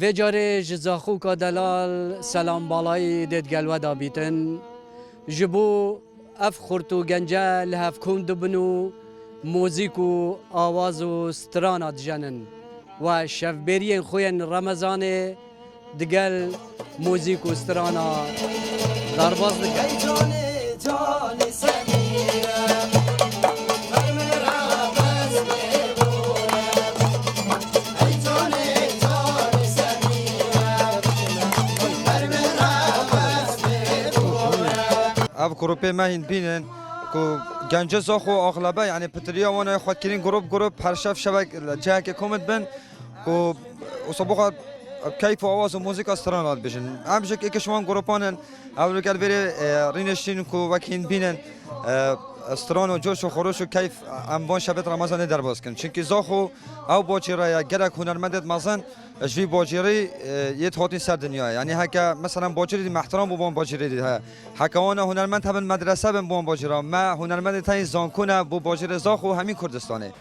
و جاره جزاخو کا دلال سلام بالای دید گلودا بیتن جبو اف خورتو گنجه لحف کند بنو موزیک و آواز و سترانات جنن و شفبرین خوین رمضان دگل موزیک و سترانا درباز دگل اف گروپی ما هین بینن کو گنجه زاخو اغلبه یعنی پتریا وانا خود کرین گروپ هر شب شبک جه که کومت بن کو اصابوخا کیف و آواز و موزیک استرانات بشن همشه که شما گروپانن اول کل بری رینشین کو وکین بینن استران و جوش و خروش و کیف اموان شبت رمضان در باز کن چون که زاخو او باجیره یا گرک هنرمندت مازن جوی باجیری یه هاتی سر دنیا یعنی هکا مثلا باجیری محترم بوم باجیری دی هکاوانا هنرمند هم مدرسه بوم باجیرا ما هنرمند تای زانکونه بو باجیر زاخو همین کردستانه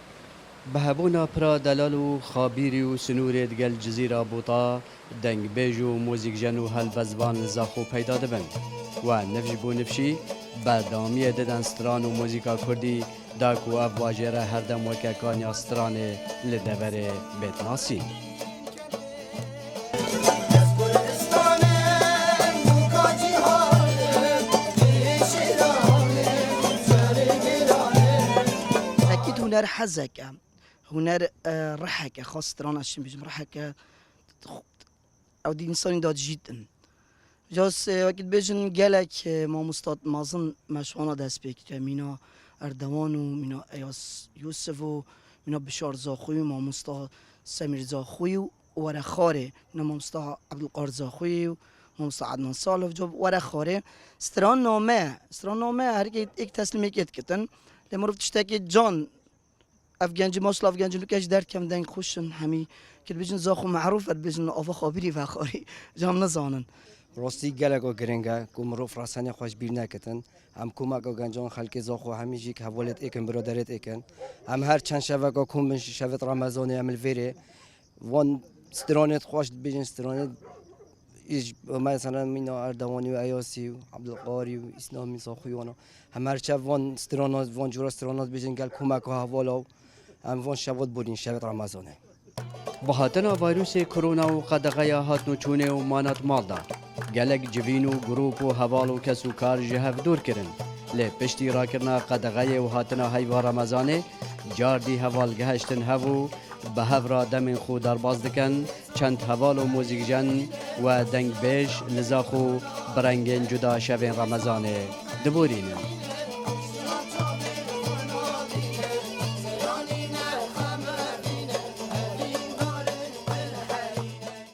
بهبونا پرا دلال و خابیری و سنور دگل جزیره بوتا دنگ بیج و موزیک جن و هلبزبان زاخو پیدا دبن و نفش بو نفشی بردامی ددن ستران و موزیکا کردی داکو اف واجره هر دم وککانی استران لدوره بیت ناسی اكيد هنر حزك هنر رحك خاص تران اشم بيجم رحك او دي انسان داد جدا جاس اكيد بيجن جالك ما مستاد مازن مشوانا دست بيك مينا اردوان و مينا اياس يوسف و مينا بشار زاخوي ما مستاد سمير زاخوي ورا خاره مينا ما مستاد عبد القادر زاخوي و ما مستاد عدنان صالح جو ورا خاره ستران نامه هر یک تسلیم یک کتن لمروف تشتكي جان افغانجي ماشلا افغانجي لوكاش دار كم دنگ خوشن همي كل بيجن زاخو معروف بيجن افا خابري فخاري جام نزانن راستی گلگو گرنگه کو مروف راسانی خوش بیر نکتن هم کمک و گنجان خلک زاخو همیشه که حوالت ایکن برادرت ایکن هم هر چند شبه که کم بنش شبت رمضانی عمل ویره وان سترانت خوش بیجن سترانت ایج مثلا مینا اردوانی و ایاسی و عبدالقاری و اسلامی زاخوی وانا هم هر شب وان سترانات وان جورا سترانات بیجن گل کمک و حوالا هم وان شبات بودین شبت رمضانه بهاتنا ویروس کرونا و قدغه هاتنو چونه و مانات مالدا گلک جوین و گروپ و حوال و کس و کار جهف دور کرن لی پشتی را کرنا قدغه و هاتنا هیوا رمضانه جاردی حوال گهشتن هفو به هفرا دم خود در باز دکن چند حوال و موزیک جن و دنگ بیش لزاخو برنگین جدا شبین رمضانه دبورینن